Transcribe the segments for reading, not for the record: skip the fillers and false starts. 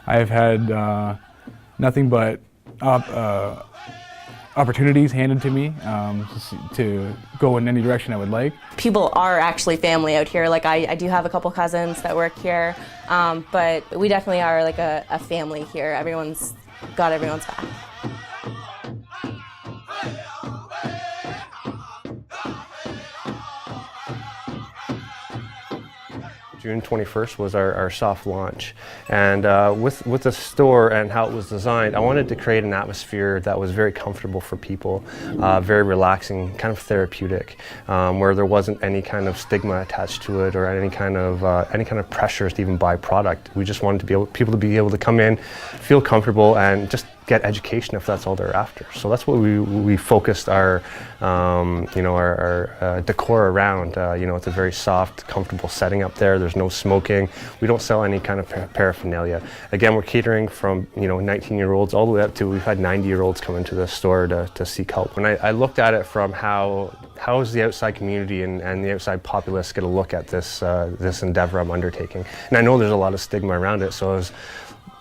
I've had nothing but opportunities handed to me to go in any direction I would like. People are actually family out here. Like I do have a couple cousins that work here, but we definitely are like a family here. Everyone's got everyone's back. June 21st was our soft launch, and with the store and how it was designed, I wanted to create an atmosphere that was very comfortable for people, very relaxing, kind of therapeutic, where there wasn't any kind of stigma attached to it or any kind of pressures to even buy product. We just wanted people to be able to come in, feel comfortable, and just get education if that's all they're after. So that's what we focused our decor around. It's a very soft, comfortable setting up there. There's no smoking. We don't sell any kind of paraphernalia. Again, we're catering from 19-year-olds all the way up to, we've had 90-year-olds come into the store to seek help. When I looked at it from how is the outside community and the outside populace going to look at this endeavor I'm undertaking, and I know there's a lot of stigma around it, so I was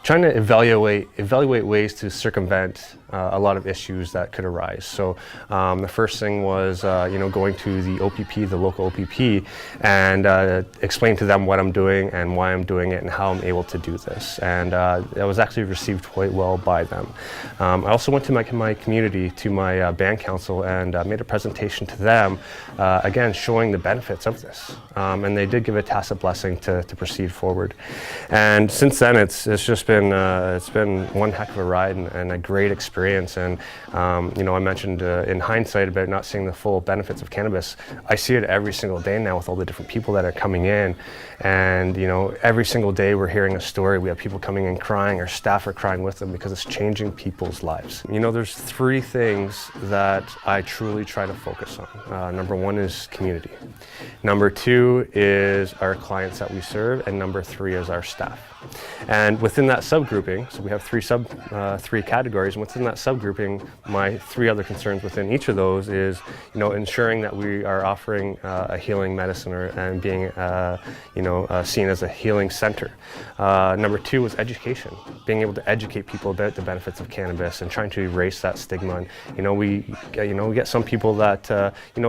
trying to evaluate ways to circumvent a lot of issues that could arise. So the first thing was going to the OPP, the local OPP, and explain to them what I'm doing and why I'm doing it and how I'm able to do this. And that was actually received quite well by them. I also went to my community, to my band council, and made a presentation to them, again showing the benefits of this. And they did give a tacit blessing to proceed forward. And since then, it's just been one heck of a ride and a great experience. And I mentioned in hindsight about not seeing the full benefits of cannabis. I see it every single day now with all the different people that are coming in, and every single day we're hearing a story. We have people coming in crying, our staff are crying with them because it's changing people's lives. There's three things that I truly try to focus on. Number one is community. Number two is our clients that we serve, and number three is our staff. And within that subgrouping, so we have three categories, and within that subgrouping, my three other concerns within each of those is, ensuring that we are offering a healing medicine and being, seen as a healing center. Number two is education, being able to educate people about the benefits of cannabis and trying to erase that stigma. And, we get some people that,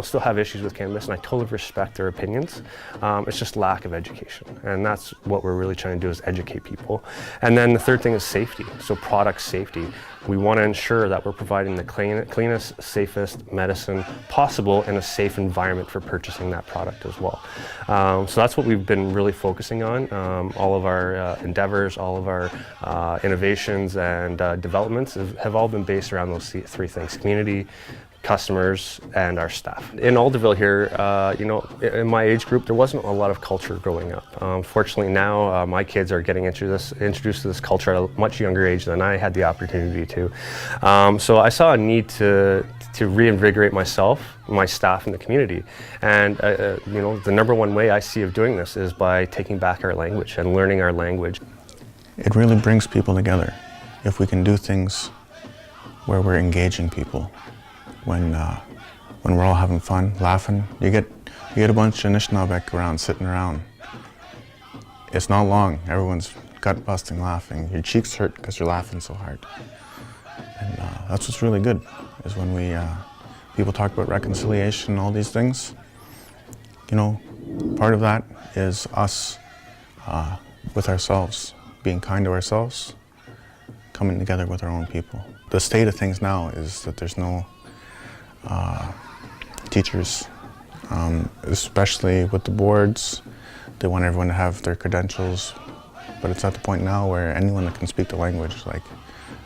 still have issues with cannabis, and I totally respect their opinions. It's just lack of education, and that's what we're really trying to do, is educate people. And then the third thing is safety, so product safety. We want to ensure that we're providing the cleanest, safest medicine possible in a safe environment for purchasing that product as well. So that's what we've been really focusing on. All of our endeavors, all of our innovations and developments have all been based around those three things: community, customers, and our staff. In Alderville here, in my age group, there wasn't a lot of culture growing up. Fortunately now, my kids are getting introduced to this culture at a much younger age than I had the opportunity to. So I saw a need to reinvigorate myself, my staff, and the community. And the number one way I see of doing this is by taking back our language and learning our language. It really brings people together if we can do things where we're engaging people. When we're all having fun, laughing, you get a bunch of Anishinaabe around, sitting around. It's not long. Everyone's gut busting laughing. Your cheeks hurt because you're laughing so hard. And that's what's really good, is when people talk about reconciliation and all these things. Part of that is us with ourselves, being kind to ourselves, coming together with our own people. The state of things now is that there's no teachers, especially with the boards. They want everyone to have their credentials, but it's at the point now where anyone that can speak the language,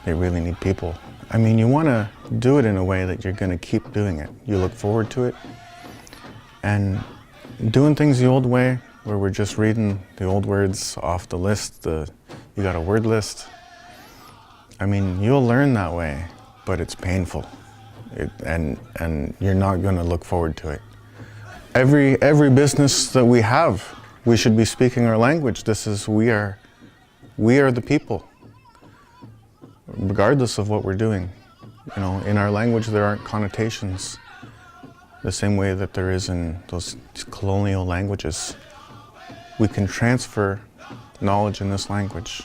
they really need people. I mean, you want to do it in a way that you're going to keep doing it. You look forward to it, and doing things the old way, where we're just reading the old words off the list, you got a word list. I mean, you'll learn that way, but it's painful. And you're not going to look forward to it. Every business that we have, we should be speaking our language. We are the people, regardless of what we're doing. In our language there aren't connotations the same way that there is in those colonial languages. we can transfer knowledge in this language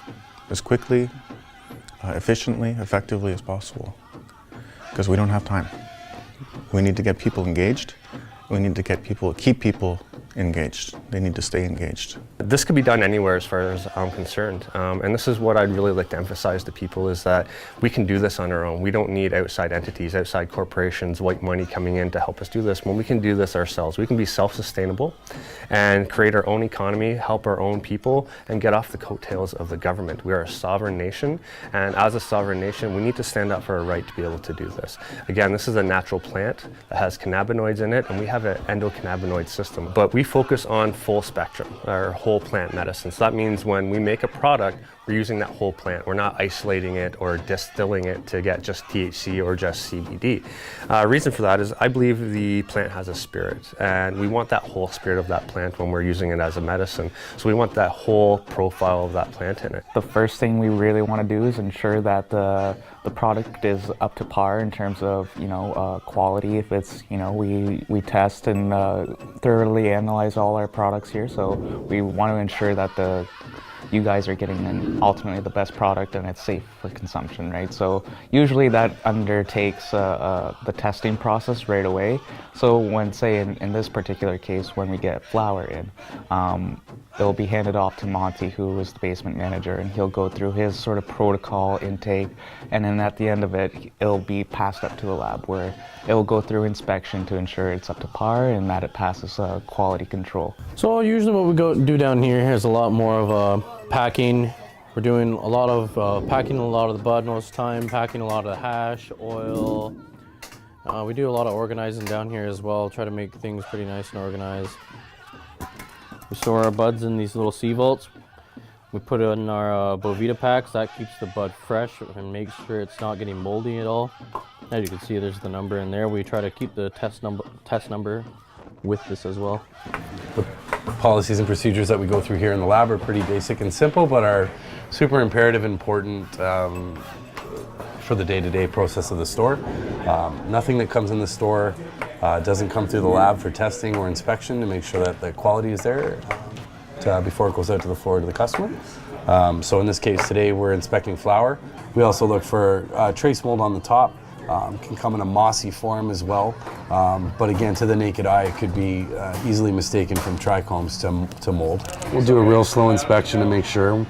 as quickly, efficiently, effectively as possible, because we don't have time. We need to get people engaged. We need to keep people engaged. They need to stay engaged. This could be done anywhere as far as I'm concerned. And this is what I'd really like to emphasize to people, is that we can do this on our own. We don't need outside entities, outside corporations, white money coming in to help us do this. When we can do this ourselves, we can be self-sustainable and create our own economy, help our own people, and get off the coattails of the government. We are a sovereign nation, and as a sovereign nation, we need to stand up for our right to be able to do this. Again, this is a natural plant that has cannabinoids in it, and we have an endocannabinoid system. But we focus on full spectrum, or whole plant medicine. So that means when we make a product, we're using that whole plant. We're not isolating it or distilling it to get just THC or just CBD. Reason for that is I believe the plant has a spirit, and we want that whole spirit of that plant when we're using it as a medicine. So we want that whole profile of that plant in it. The first thing we really want to do is ensure that the product is up to par in terms of, quality. If it's, we test and thoroughly analyze all our products here, so we want to ensure that you guys are getting ultimately the best product and it's safe for consumption, right? So usually that undertakes the testing process right away. So when, say in this particular case, when we get flower in, it'll be handed off to Monty, who is the basement manager, and he'll go through his sort of protocol intake, and then at the end of it, it'll be passed up to the lab where it will go through inspection to ensure it's up to par and that it passes quality control. So usually what we do down here is a lot more of packing. We're doing a lot of packing a lot of the bud most of the time, packing a lot of the hash, oil. We do a lot of organizing down here as well, try to make things pretty nice and organized. We store our buds in these little C-vaults. We put it in our Bovita packs. That keeps the bud fresh and makes sure it's not getting moldy at all. As you can see, there's the number in there. We try to keep the test number with this as well. The policies and procedures that we go through here in the lab are pretty basic and simple, but are super imperative and important for the day-to-day process of the store. Nothing that comes in the store doesn't come through the lab for testing or inspection to make sure that the quality is there before it goes out to the floor to the customer. So in this case today, we're inspecting flower. We also look for trace mold on the top. Can come in a mossy form as well, but again, to the naked eye, it could be easily mistaken from trichomes to mold. We'll do a real slow inspection to make sure.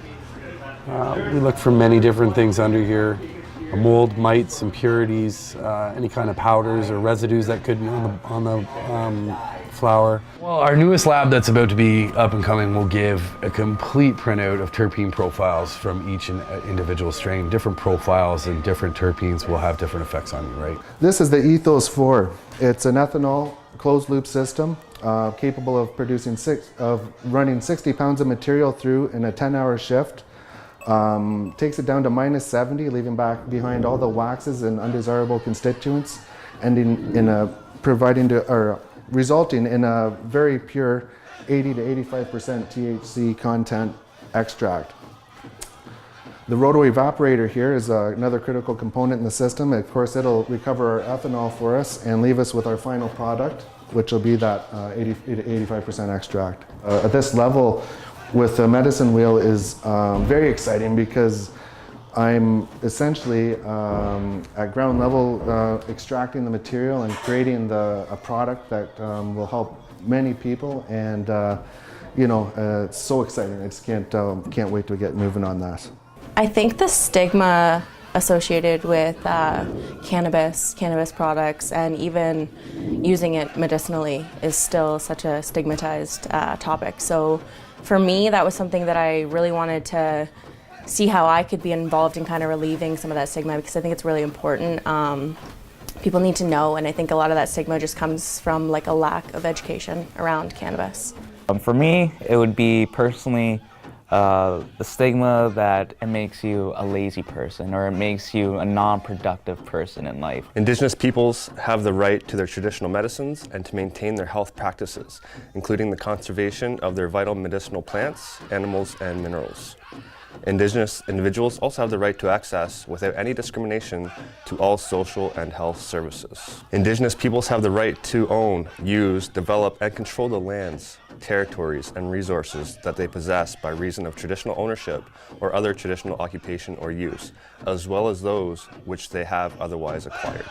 We look for many different things under here: mold, mites, impurities, any kind of powders or residues that could be on the flower. Well, our newest lab that's about to be up and coming will give a complete printout of terpene profiles from each individual strain. Different profiles and different terpenes will have different effects on you, right? This is the Ethos 4. It's an ethanol closed loop system capable of running 60 pounds of material through in a 10-hour shift. Takes it down to -70, leaving behind all the waxes and undesirable constituents, ending in resulting in a very pure 80 to 85% THC content extract. The roto evaporator here is another critical component in the system. Of course, it'll recover our ethanol for us and leave us with our final product, which will be that 80 to 85% extract. At this level, with the medicine wheel is very exciting because I'm essentially at ground level extracting the material and creating a product that will help many people, and it's so exciting. I just can't wait to get moving on that. I think the stigma associated with cannabis products, and even using it medicinally, is still such a stigmatized topic. So for me, that was something that I really wanted to see how I could be involved in kind of relieving some of that stigma, because I think it's really important. People need to know, and I think a lot of that stigma just comes from like a lack of education around cannabis. For me, it would be personally the stigma that it makes you a lazy person, or it makes you a non-productive person in life. Indigenous peoples have the right to their traditional medicines and to maintain their health practices, including the conservation of their vital medicinal plants, animals, and minerals. Indigenous individuals also have the right to access, without any discrimination, to all social and health services. Indigenous peoples have the right to own, use, develop, and control the lands, territories, and resources that they possess by reason of traditional ownership or other traditional occupation or use, as well as those which they have otherwise acquired.